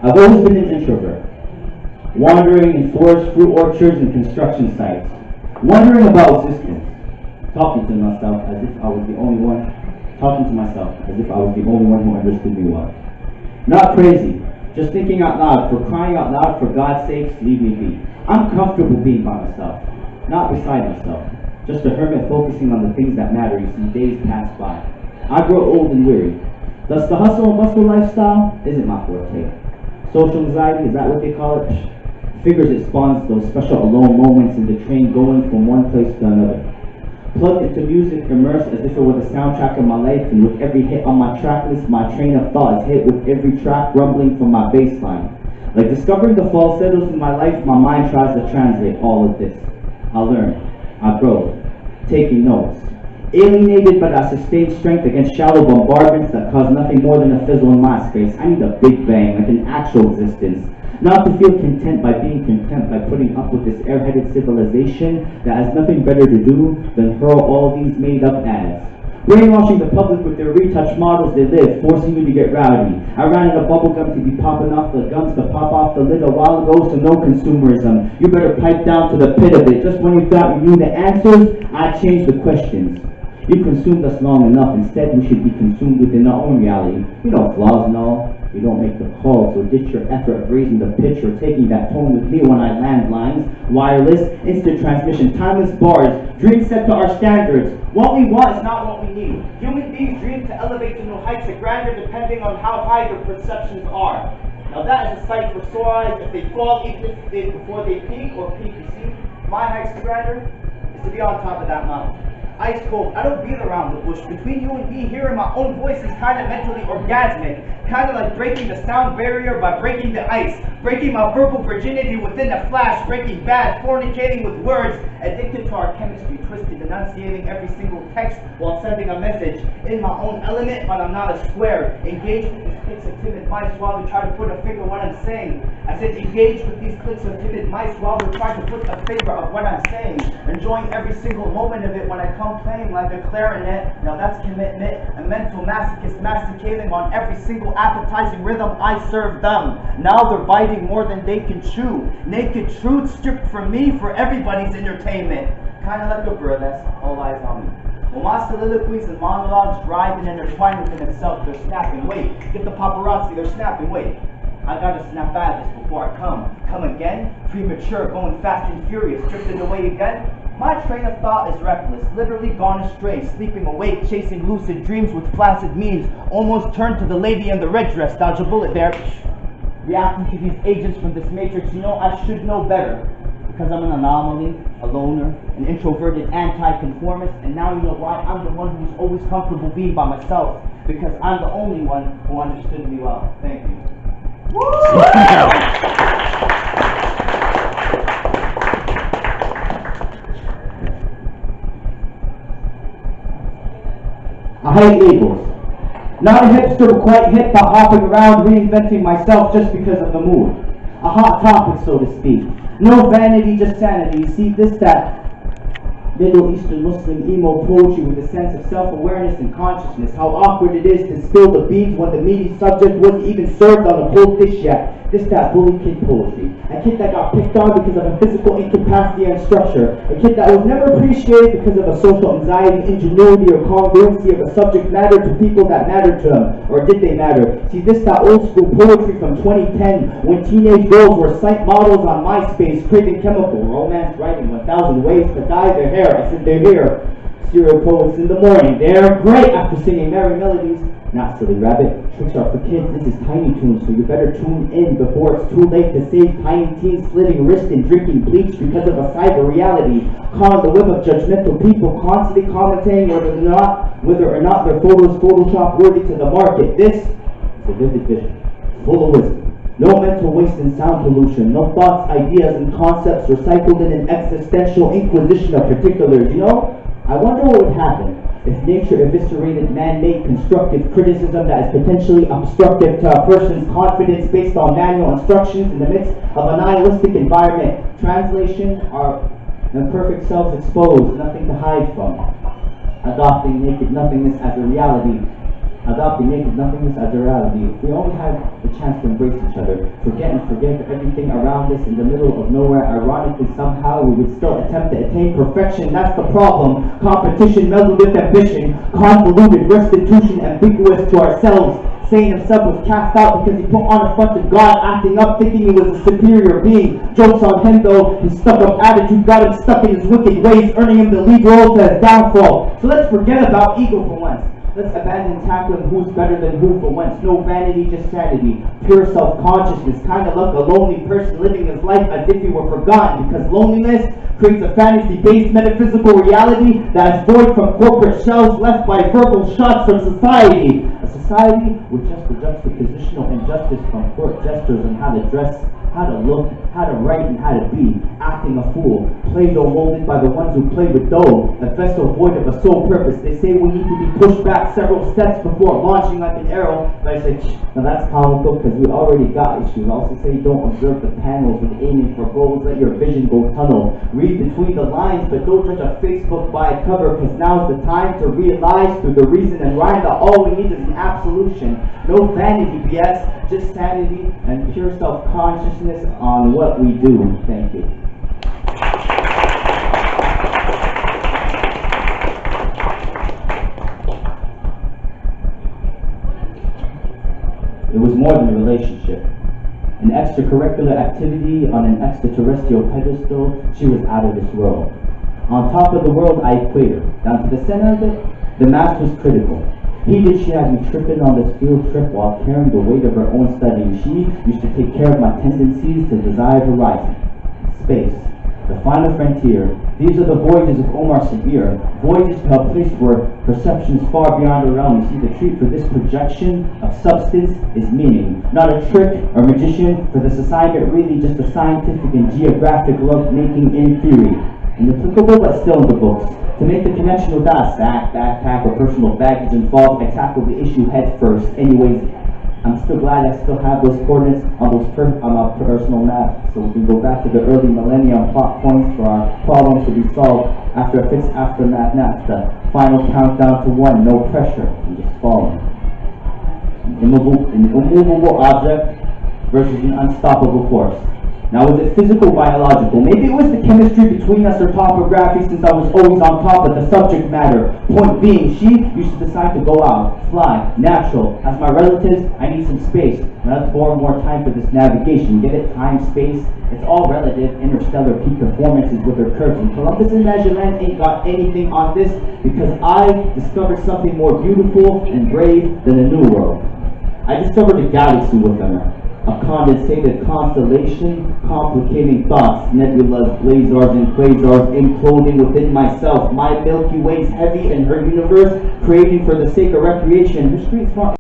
I've always been an introvert, wandering in forest, fruit orchards, and construction sites, wondering about existence, talking to myself as if I was the only one who understood me well. Not crazy, just thinking out loud, for crying out loud, for God's sakes, leave me be. I'm comfortable being by myself, not beside myself, just a hermit focusing on the things that matter. You see, days pass by. I grow old and weary. Thus the hustle and bustle lifestyle isn't my forte. Social anxiety, is that what they call it? Figures it spawns those special alone moments in the train going from one place to another. Plugged into music, immersed as if it were the soundtrack of my life, and with every hit on my track list, my train of thought is hit with every track rumbling from my bass line. Like discovering the falsettos in my life, my mind tries to translate all of this. I learn, I grow, taking notes. Alienated by that sustained strength against shallow bombardments that cause nothing more than a fizzle in my space. I need a big bang, like an actual existence. Not to feel content by being content, by putting up with this airheaded civilization that has nothing better to do than hurl all these made-up ads. Brainwashing the public with their retouched models they live, forcing you to get rowdy. I ran out of bubblegum to be popping off the gums to pop off the lid a while ago, so no consumerism. You better pipe down to the pit of it. Just when you thought you knew the answers, I changed the questions. You consumed us long enough. Instead, we should be consumed within our own reality. You know, flaws and all. You don't make the call, so ditch your effort of raising the pitch or taking that tone with me when I land lines. Wireless, instant transmission, timeless bars, dreams set to our standards. What we want is not what we need. Human beings dream to elevate to new heights of grandeur depending on how high their perceptions are. Now that is a sight for sore eyes if they fall, even if they, before they peak or peak. You see, my heights of grandeur is to be on top of that mountain. Ice cold. I don't beat around the bush. Between you and me, hearing my own voice is kind of mentally orgasmic. Kind of like breaking the sound barrier by breaking the ice. Breaking my verbal virginity within a flash. Breaking bad, fornicating with words. Addicted to our chemistry, twisted, enunciating every single text while sending a message. In my own element, but I'm not a square. Engage with these cliques of timid mice while they try to put a finger on what I'm saying. I said engage with these cliques of timid mice while they try to put a finger of what I'm saying. Enjoying every single moment of it when I come playing like a clarinet. Now that's commitment. A mental masochist masticating on every single appetizing rhythm I serve them. Now they're biting more than they can chew. Naked truth stripped from me for everybody's entertainment. Kinda like a burlesque, all eyes on me. Well, my soliloquies and monologues drive and intertwine within itself. They're snapping, wait. Get the paparazzi, they're snapping, wait. I gotta snap at this before I come again, premature, going fast and furious, drifting away again. My train of thought is reckless, literally gone astray, sleeping awake, chasing lucid dreams with flaccid means, almost turned to the lady in the red dress, dodge a bullet there, reacting to these agents from this matrix. You know, I should know better, because I'm an anomaly, a loner, an introverted anti-conformist, and now you know why I'm the one who's always comfortable being by myself, because I'm the only one who understood me well. Thank you. I hate labels. Not a hipster, but quite hip by hopping around reinventing myself just because of the mood. A hot topic, so to speak. No vanity, just sanity. You see, this, that Middle Eastern Muslim emo poetry with a sense of self-awareness and consciousness. How awkward it is to spill the beans when the meaty subject wasn't even served on a cold dish yet. This, that bully kid poetry. A kid that got picked on because of a physical incapacity and structure. A kid that was never appreciated because of a social anxiety, ingenuity, or congruency of a subject matter to people that mattered to him. Or did they matter? See, this, that old school poetry from 2010 when teenage girls were site models on MySpace, craving chemical romance, writing 1,000 ways to dye their hair. I said they're here. Serial poets in the morning. They're great after singing merry melodies. Not silly rabbit. Tricks are for kids. This is Tiny Toons, so you better tune in before it's too late to save tiny teens slitting wrist and drinking bleach because of a cyber reality. Caught the whip of judgmental people constantly commenting whether or not their photos Photoshop worthy to the market. This is a vivid vision, full of wisdom. No mental waste and sound pollution. No thoughts, ideas, and concepts recycled in an existential inquisition of particulars. You know, I wonder what would happen if nature eviscerated man-made constructive criticism that is potentially obstructive to a person's confidence based on manual instructions in the midst of a nihilistic environment. Translation, our imperfect selves exposed, nothing to hide from. Adopting naked nothingness as a reality. adopting naked nothingness as a reality. If we only had the chance to embrace each other, forget and forgive everything around us in the middle of nowhere, ironically somehow we would still attempt to attain perfection. That's the problem. Competition melded with ambition, convoluted restitution, ambiguous to ourselves. Saying himself was cast out because he put on a front of God, acting up, thinking he was a superior being. Jokes on him though, his stuck-up attitude got him stuck in his wicked ways, earning him the lead role to his downfall. So let's forget about ego for once. Let's abandon tackling who's better than who for once. No vanity, just sanity. Pure self-consciousness, kind of like a lonely person living his life as if he were forgotten, because loneliness creates a fantasy-based metaphysical reality that is void from corporate shells left by verbal shots from society. A society with just the juxtapositional injustice from court gestures on how to dress, how to look, how to write, and how to be. Acting a fool, Play-Doh molded by the ones who play with dough, a vessel void of a sole purpose. They say we need to be pushed back several steps before launching like an arrow, but I say, now that's comical because we already got issues. I also say don't observe the panels when aiming for goals, let your vision go tunnel. Read between the lines, but don't judge a Facebook by a cover, because now's the time to realize through the reason and rhyme that all we need is an absolution. No vanity BS, just sanity and pure self-consciousness on what we do. Thank you. It was more than a relationship. An extracurricular activity on an extraterrestrial pedestal. She was out of this world. On top of the world, I equator. Down to the center of it, the math was critical. She had me tripping on this field trip while carrying the weight of her own studying. She used to take care of my tendencies to desire horizon. Space. The final frontier. These are the voyages of Omar Sabir. Voyages to a place where perception is far beyond the realm. You see, the treat for this projection of substance is meaning. Not a trick or magician. For this assignment, really just a scientific and geographic love-making in theory. Inapplicable, but still in the books. To make the connection with that sack, backpack, or personal baggage involved, I tackle the issue head first. Anyways, I'm still glad I still have those coordinates on my personal map, so we can go back to the early millennium plot points for our problems to be solved after a fixed aftermath. That's the final countdown to 1. No pressure, I'm just falling. An immovable object versus an unstoppable force. Now, was it physical, biological? Maybe it was the chemistry between us or topography, since I was always on top of the subject matter. Point being, she used to decide to go out, fly, natural. As my relatives, I need some space. Now let's borrow more time for this navigation. Get it? Time, space. It's all relative. Interstellar peak performances with her curves. And Columbus and Magellan ain't got anything on this, because I discovered something more beautiful and brave than a new world. I discovered a galaxy within her. A condensated constellation, complicating thoughts, nebulas, blazars, and quasars imploding within myself. My Milky Way's heavy in her universe, creating for the sake of recreation. Her street smart